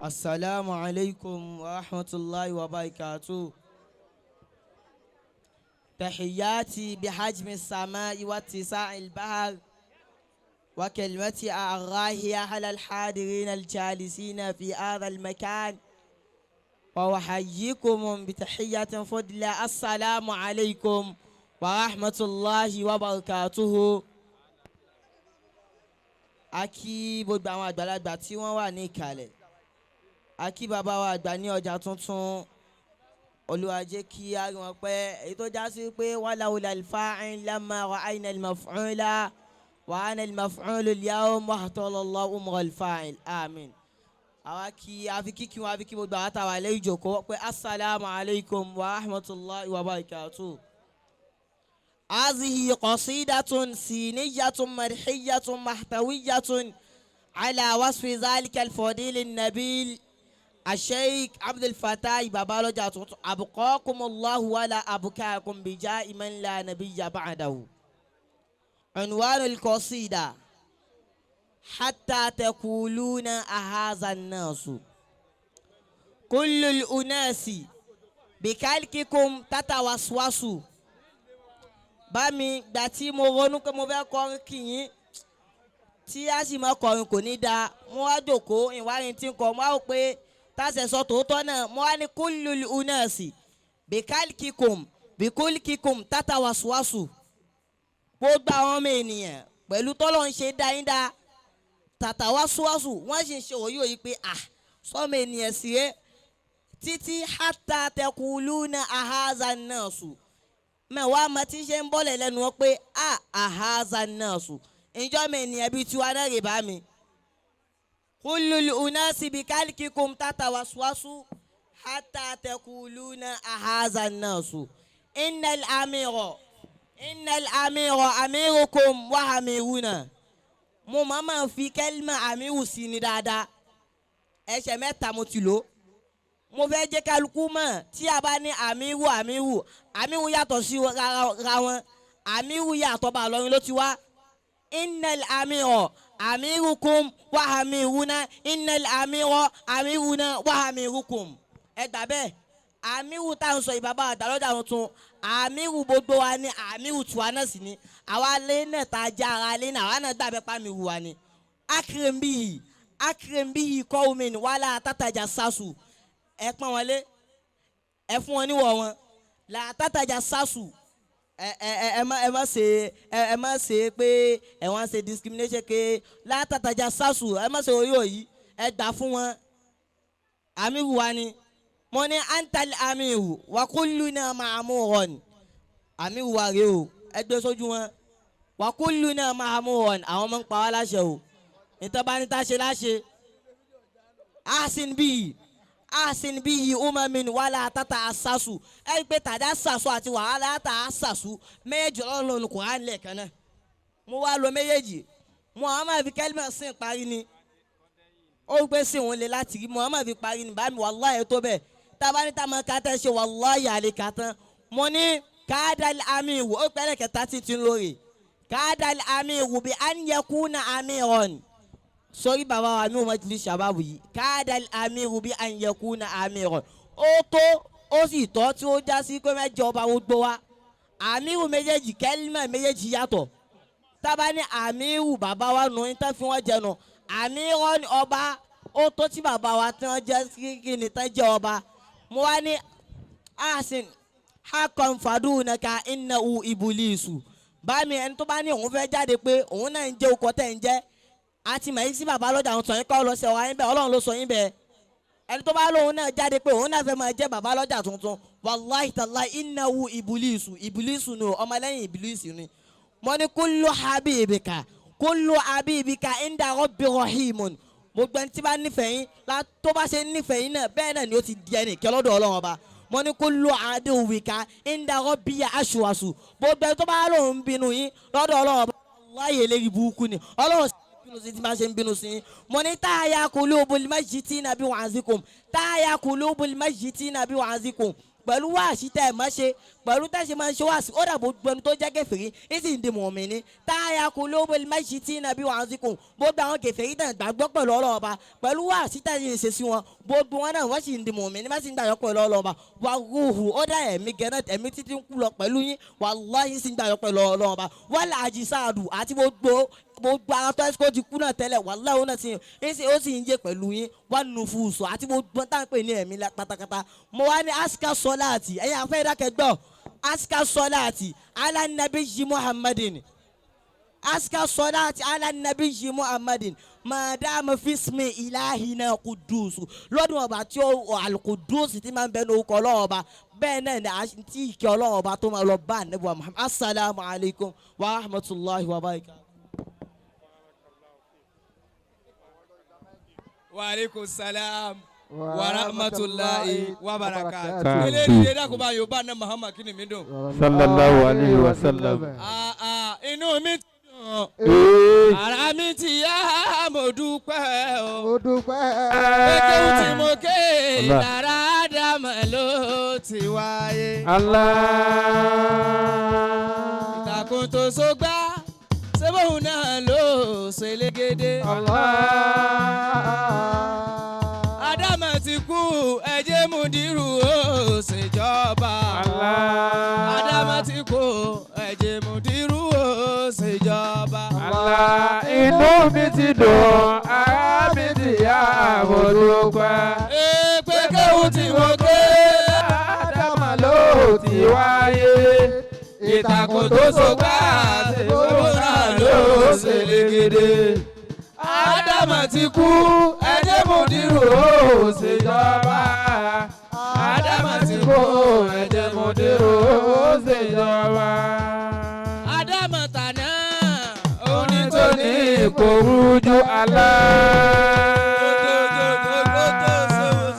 السلام عليكم ورحمة الله وبركاته. تحياتي بحجم السماء واتساع البحر وكلمتي الراهية على الحاضرين الجالسين في هذا المكان، وأحييكم بتحية فضلة. السلام عليكم ورحمة الله وبركاته. Akí gbogbo àwọn àgbàlagbà tí wọ́n wà ní ìkàlẹ̀, akí bàbá wa àgbà ní ọjà tuntun, Olúwa jẹ́ kí a rí wọn pẹ́, èyí tó já sí pé walawla al-fa'il lamma ra'ayna al-maf'ula wa ana al-maf'ulu al-yawm wahtala Allahu umra al-fa'il, amin. Àwa kí afi kíkí wọn, afi kí gbogbo àwọn àtàwà lẹ́yìn ìjòkó pé assalamu alaikum wa rahmatullahi wa barakatuh. هذه قصيدة سينية مرحية محتوية على وصف ذلك الفضيل النبيل الشيخ عبد الفتاح بابالوجا أبقاكم الله ولا أبكاكم بجاء من لا نبي بعده. عنوان القصيدة: حتى تقولون أهذا الناس كل الأناس بكلككم تتوسوسوا. Bámi gbà tí mo ronú pé mo fẹ́ kọrin kìyìn tí a sì máa kọrin kò ní dáa, mo wá jókòó ìwárin tí ń kọ, mo wá rò pé táṣẹ̀ sọ tòótọ́ náà, mo wá ní kullul unasi bikulkikum tatawaswasu. Gbogbo àwọn ọmọ ènìyàn pẹ̀lú tọ́lọ́ ń ṣe dáyídá tatawaswasu, wọ́n sì ń ṣe òyìnbó pé sọ́mọ ènìyàn sí rẹ́ títí hatta taquluna ahaza nasu. Mẹ́wàá ma ti ṣe ń bọ́lẹ̀ lẹ́nu wọn pé ahaza nasu, ìjọ mi ènìyàn bíi tiwa náà rè bá mi. Kullul unasi bikalkikum tatawaswasu hatta taquluna ahaza nasu. Innal amira amirukum wa amiruna. Mo máa fi kẹ́límà amiru sí ni dáadáa, ẹsẹ̀ mẹ́ta mo ti lò. Mo fẹ́ jẹ́ kálukú mọ̀ tí a bá ní àmírù yàtọ̀ sí ra wọn, àmírù yàtọ̀ bá lọ́rin ló ti wá. Innal amira amirukum wa amiruna, innal amira amiruna wa amirukum. Ẹ gbà bẹ́ẹ̀, àmírù tá à ń sọ ìbàbá àdàlọ́jà tuntun, àmírù gbogbo wa ni àmírù tiwa náà sì ni. Àwa lé náà tá a já ara lé náà, àwa náà gbàgbẹ́ pàmìrù wa ni. Akrim bihi qawmin wala tatajassasu. Ẹ pọ́n wọn lé, ẹ fún wọn níwọ̀ wọn. La tataja sasu, ẹ má ṣe pé ẹ wọ́n ṣe discrimination ké. La tataja sasu, ẹ má ṣe orí òyì, ẹ gbà fún wọn. Amiru wa ni mo ní antal amiru wa kulluna ma'murun. Amiru wa rèé o, ẹ gbé sójú wọn. Wa kulluna ma'murun, àwọn ọmọ ń pa wá láṣẹ o, ìtọ́ba ní tá ṣe láṣẹ. Asin bihi umamin wala tata asasu. Ẹ pé tàdá sàṣù àti wàhálà tà sàṣù méjèèjì ọlọ́run ní Kùránì lẹ́ẹ̀kan náà. Mo wá lo méjèèjì. Muhammad fi kẹ́límà sìn parí ni. Ó gbé sí òun lè láti rí Muhammad fi parí ni. Bámi wàláhì tó bẹ́ẹ̀. Tábà ní táwọn kàtà ṣe wàláhì àlè kàtàn. Mo ní káàdàlì amiru, ó pẹ́lẹ̀ kẹta tí ti ń lórí. Káàdàlì amiru bi an yakuna amiran. Sori bàbá wa mi ò mọ̀ ti ṣàbàbù yìí. Káàdàlì amiru bi an yakuna amiran. Ó tó ó sì tọ́ tí ó já sí pé mẹ́jọ ọba gbogbo wa. Amiru méjèèjì kẹ́límà méjèèjì yàtọ̀. Tábà ní amiru bàbá wa nù ní tán fi wọ́n jẹ nù. Amiran ni ọba, ó tó tí bàbá wa tí wọ́n jẹ́ kí ni tán jẹ́ ọba. Mo wá ní asin hakon fadunaka innahu ibulisu. Bámi ẹni tó bá ní òun fẹ́ jáde pé òun náà ń jẹ́ okọ̀ tẹ̀ ń jẹ́. Àti màá yí sí bàbá lọ́jà àwọn tọ̀yìn kọ́ lọ sí ọ̀wá yín bẹ́ẹ̀, Ọlọ́run ló sọ yín bẹ́ẹ̀. Ẹni tó bá lóun náà jáde pé òun náà fẹ́ máa jẹ́ bàbá lọ́jà tuntun, wàláhì tàláhì innahu ìbùlísù ni ọmọlẹ́yìn ìbùlísù ni. Mo ní kullu habibika inda rabbi rahimun. Gbogbo ẹni tí bá nífẹ̀ẹ́ yín tó bá ṣe nífẹ̀ẹ́ yín náà bẹ́ẹ̀ náà ni ó ti di ẹnì kẹ́ lọ́dọ̀ Ọlọ́run ọba. Mo ní kullu aduwika inda rabbi ashwasu. Gbogbo ẹni tó bá lóun bínú yín lọ́dọ̀ Ọlọ́run ọba, wàláhì eléyìí burúkú ni. Ọlọ́run bínú sí ti máa ṣe ń bínú sí. Mo ní táyà kulubul majyitina bi wa'azikum, táyà kulubul majyitina bi wa'azikum. pẹ̀lú wáàsí tẹ́ ẹ̀ mọ́ ṣe pẹ̀lú tẹ́ ṣe máa ń ṣe wáàsí ó dàbò gbẹnu tó jẹ́ kèfèrí ní sì ń di mùmínì táyà kú ló bẹ méjì tí nàbí wàá sí kù gbogbo àwọn kèfèrí tẹ̀ gbàgbọ́ pẹ̀lú Ọlọ́run Ọba pẹ̀lú wáàsí tẹ́ ṣe ń ṣe sí wọn gbogbo wọn náà wọ́n sì ń di mùmínì wọ́n sì ń gbàgbọ́ pẹ̀lú Ọlọ́run Ọba wà rúhù ó dá ẹ̀mí gẹ́nà ẹ̀mí títí ń kú lọ pẹ̀lú yín wàláhì sì ń gbàgbọ́ pẹ̀lú Ọlọ́run Ọba wọ́n là àjísáàdù àti gbogbo àwọn tó ẹ́sìkò ti kú náà tẹ́lẹ̀ wàláhì ó náà ó sì ń jẹ́ pẹ̀lú yín wọ́n nù fúùsù àti gbogbo táwọn pè ní ẹ̀mí pátákátá mo wá ní aska sọláàtì ẹ̀yin afẹ́ ìdákẹ́gbọ́ aska sọláàtì ala nabiyyi Muhammadin aska sọláàtì ala nabiyyi Muhammadin madama fismi ilahina kudusu lọ́dún ọba tí ó alukudusu ti máa ń bẹ ní orúkọ Ọlọ́run Ọba bẹ́ẹ̀ náà ni tí ìkẹ́ Ọlọ́run Ọba tó máa lọ bá ànábì Muhammad assalamu alaikum wa rahmatulahi wa barakatuh. Wa alaikum salam wa rahmatulahi wa barakatuh. Eléyìí dé kó bá Yorùbá náà Muhammad kí ni mi dùn. Sallallahu alayhi wa sallam. Inú mi ti dùn. Ara mi ti yá mo dúpẹ́ o. Mo dúpẹ́. Kékeré tí mo ké lára Ádámù ló ti wáyé. Allah. Ìtàkùn tó sógbá sẹ́bọ̀n náà ló ṣèlégédé. Ádámù ti kú ẹ̀jẹ̀ Mùdírù ó ṣèjọba. Ádámù ti kú ẹ̀jẹ̀ Mùdírù ó ṣèjọba. Allah inú mi ti dùn ara mi ti yá mo dúpẹ́. Pé kéwù tí mo ké Ádámù ló ti wáyé. Ìtàkùn tó sọgbà sẹ́bọ̀n náà ló ṣèlégédé. Ádámù ti kú ẹ̀jẹ̀ Mùdírù ó ṣèjọba. Ádámù ti kú ẹ̀jẹ̀ Mùdírù ó ṣèjọba. Ádámù tàná Onítòní kò rújú Allah.